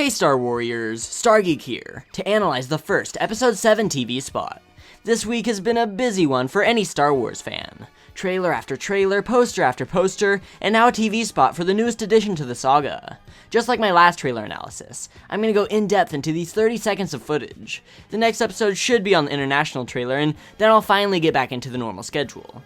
Hey Star Warriors, Geek here, to analyze the first Episode 7 TV spot. This week has been a busy one for any Star Wars fan. Trailer after trailer, poster after poster, and now a TV spot for the newest addition to the saga. Just like my last trailer analysis, I'm going to go in-depth into these 30 seconds of footage. The next episode should be on the international trailer, and then I'll finally get back into the normal schedule.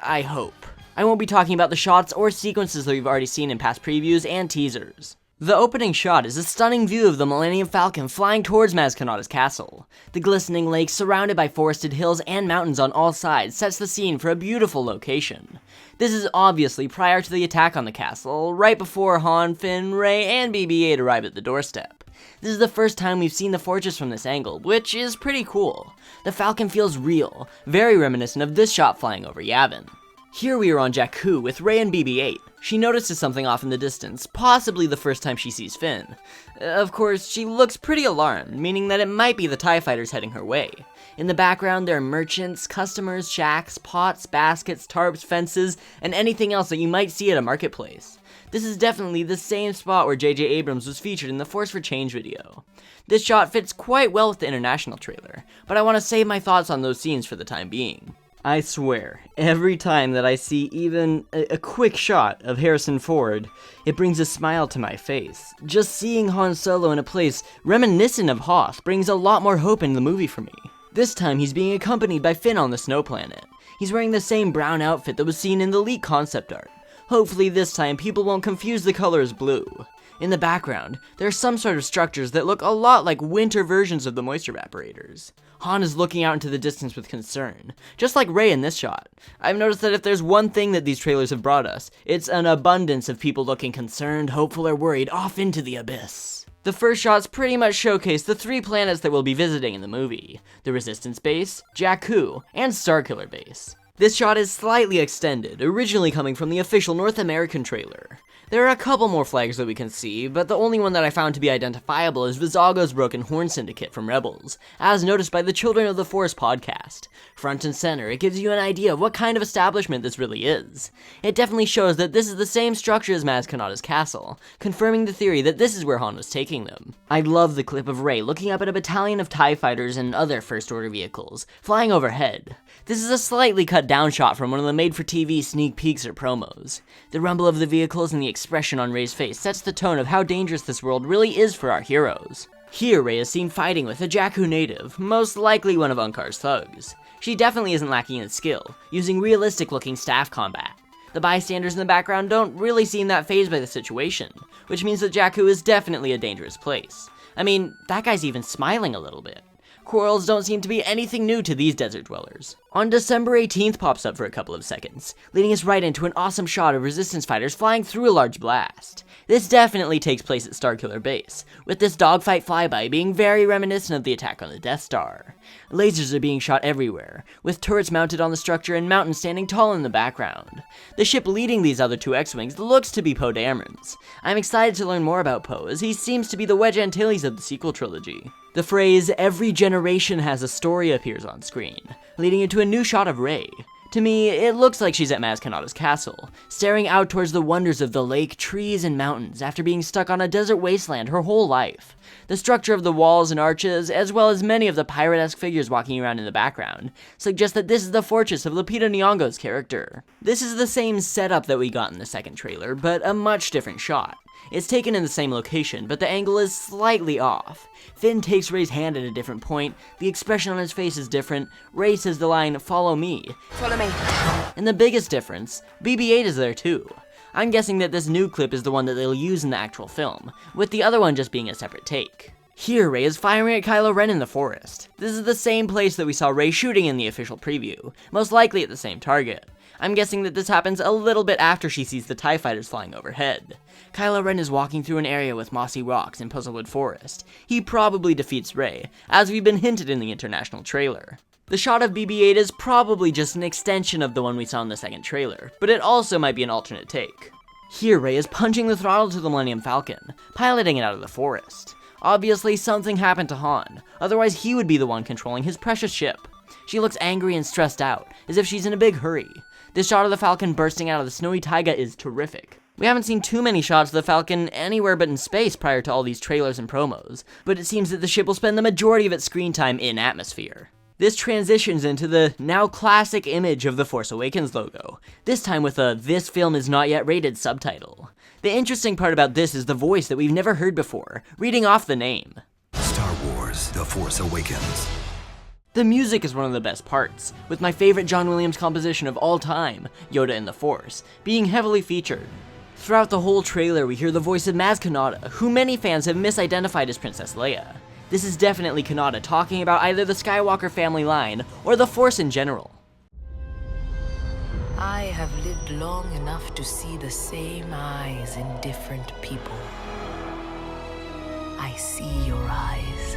I hope. I won't be talking about the shots or sequences that we've already seen in past previews and teasers. The opening shot is a stunning view of the Millennium Falcon flying towards Maz Kanata's castle. The glistening lake surrounded by forested hills and mountains on all sides sets the scene for a beautiful location. This is obviously prior to the attack on the castle, right before Han, Finn, Rey, and BB-8 arrive at the doorstep. This is the first time we've seen the fortress from this angle, which is pretty cool. The Falcon feels real, very reminiscent of this shot flying over Yavin. Here we are on Jakku with Rey and BB-8. She notices something off in the distance, possibly the first time she sees Finn. Of course, she looks pretty alarmed, meaning that it might be the TIE fighters heading her way. In the background, there are merchants, customers, shacks, pots, baskets, tarps, fences, and anything else that you might see at a marketplace. This is definitely the same spot where J.J. Abrams was featured in the Force for Change video. This shot fits quite well with the international trailer, but I want to save my thoughts on those scenes for the time being. I swear, every time that I see even a quick shot of Harrison Ford, it brings a smile to my face. Just seeing Han Solo in a place reminiscent of Hoth brings a lot more hope in the movie for me. This time he's being accompanied by Finn on the snow planet. He's wearing the same brown outfit that was seen in the leaked concept art. Hopefully this time people won't confuse the colors blue. In the background, there are some sort of structures that look a lot like winter versions of the moisture evaporators. Han is looking out into the distance with concern, just like Rey in this shot. I've noticed that if there's one thing that these trailers have brought us, it's an abundance of people looking concerned, hopeful, or worried off into the abyss. The first shots pretty much showcase the 3 planets that we'll be visiting in the movie: the Resistance Base, Jakku, and Starkiller Base. This shot is slightly extended, originally coming from the official North American trailer. There are a couple more flags that we can see, but the only one that I found to be identifiable is Vizago's Broken Horn Syndicate from Rebels, as noticed by the Children of the Force podcast. Front and center, it gives you an idea of what kind of establishment this really is. It definitely shows that this is the same structure as Maz Kanata's castle, confirming the theory that this is where Han was taking them. I love the clip of Rey looking up at a battalion of TIE fighters and other First Order vehicles, flying overhead. This is a slightly cut down shot from one of the made-for-TV sneak peeks or promos. The rumble of the vehicles and the expression on Rey's face sets the tone of how dangerous this world really is for our heroes. Here, Rey is seen fighting with a Jakku native, most likely one of Unkar's thugs. She definitely isn't lacking in skill, using realistic-looking staff combat. The bystanders in the background don't really seem that fazed by the situation, which means that Jakku is definitely a dangerous place. I mean, that guy's even smiling a little bit. Quarrels don't seem to be anything new to these desert dwellers. On December 18th pops up for a couple of seconds, leading us right into an awesome shot of Resistance fighters flying through a large blast. This definitely takes place at Starkiller Base, with this dogfight flyby being very reminiscent of the attack on the Death Star. Lasers are being shot everywhere, with turrets mounted on the structure and mountains standing tall in the background. The ship leading these other 2 X-Wings looks to be Poe Dameron's. I'm excited to learn more about Poe, as he seems to be the Wedge Antilles of the sequel trilogy. The phrase, "every generation has a story," appears on screen, leading into a new shot of Rey. To me, it looks like she's at Maz Kanata's castle, staring out towards the wonders of the lake, trees, and mountains after being stuck on a desert wasteland her whole life. The structure of the walls and arches, as well as many of the pirate-esque figures walking around in the background, suggest that this is the fortress of Lupita Nyong'o's character. This is the same setup that we got in the second trailer, but a much different shot. It's taken in the same location, but the angle is slightly off. Finn takes Rey's hand at a different point, the expression on his face is different, Rey says the line, "Follow me." Follow me. And the biggest difference, BB-8 is there too. I'm guessing that this new clip is the one that they'll use in the actual film, with the other one just being a separate take. Here, Rey is firing at Kylo Ren in the forest. This is the same place that we saw Rey shooting in the official preview, most likely at the same target. I'm guessing that this happens a little bit after she sees the TIE fighters flying overhead. Kylo Ren is walking through an area with mossy rocks in Puzzlewood Forest. He probably defeats Rey, as we've been hinted in the international trailer. The shot of BB-8 is probably just an extension of the one we saw in the second trailer, but it also might be an alternate take. Here, Rey is punching the throttle to the Millennium Falcon, piloting it out of the forest. Obviously, something happened to Han, otherwise he would be the one controlling his precious ship. She looks angry and stressed out, as if she's in a big hurry. This shot of the Falcon bursting out of the snowy taiga is terrific. We haven't seen too many shots of the Falcon anywhere but in space prior to all these trailers and promos, but it seems that the ship will spend the majority of its screen time in atmosphere. This transitions into the now classic image of the Force Awakens logo, this time with a "This film is not yet rated" subtitle. The interesting part about this is the voice that we've never heard before, reading off the name. Star Wars: The Force Awakens. The music is one of the best parts, with my favorite John Williams composition of all time, Yoda and the Force, being heavily featured. Throughout the whole trailer, we hear the voice of Maz Kanata, who many fans have misidentified as Princess Leia. This is definitely Kanata talking about either the Skywalker family line or the Force in general. I have lived long enough to see the same eyes in different people. I see your eyes.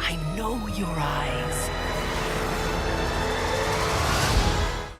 I know your eyes.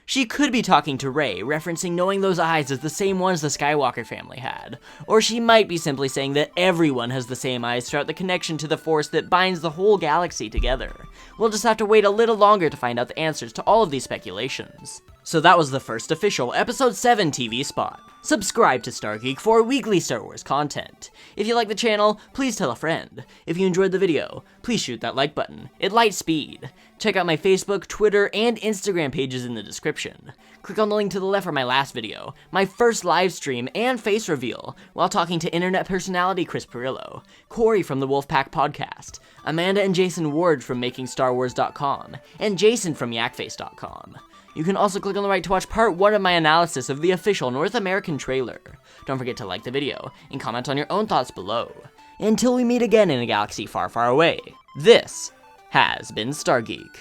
She could be talking to Rey, referencing knowing those eyes as the same ones the Skywalker family had. Or she might be simply saying that everyone has the same eyes throughout the connection to the Force that binds the whole galaxy together. We'll just have to wait a little longer to find out the answers to all of these speculations. So that was the first official Episode 7 TV spot. Subscribe to Star Geek for weekly Star Wars content. If you like the channel, please tell a friend. If you enjoyed the video, please shoot that like button. It lights speed. Check out my Facebook, Twitter, and Instagram pages in the description. Click on the link to the left for my last video, my first live stream and face reveal, while talking to internet personality Chris Perillo, Corey from the Wolfpack Podcast, Amanda and Jason Ward from MakingStarWars.com, and Jason from YakFace.com. You can also click on the right to watch part 1 of my analysis of the official North American trailer. Don't forget to like the video, and comment on your own thoughts below. Until we meet again in a galaxy far, far away, this has been Star Geek.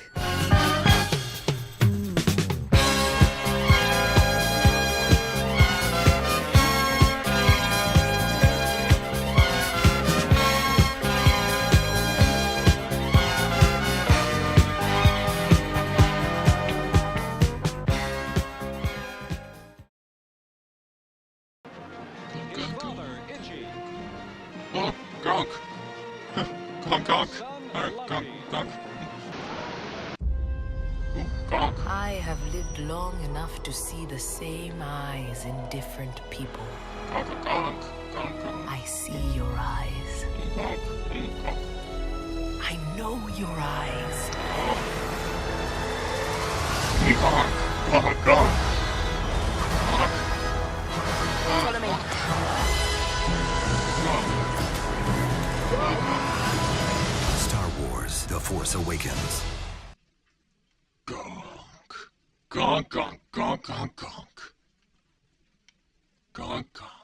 Gonk. Gonk, gonk. Gonk, gonk. Gonk. I have lived long enough to see the same eyes in different people. Gonk, gonk. Gonk, gonk. I see your eyes. Gonk, gonk. I know your eyes. Gonk, gonk, gonk. Follow me. Star Wars: The Force Awakens. Gonk. Gonk, gonk, gonk, gonk, gonk. Gonk, gonk.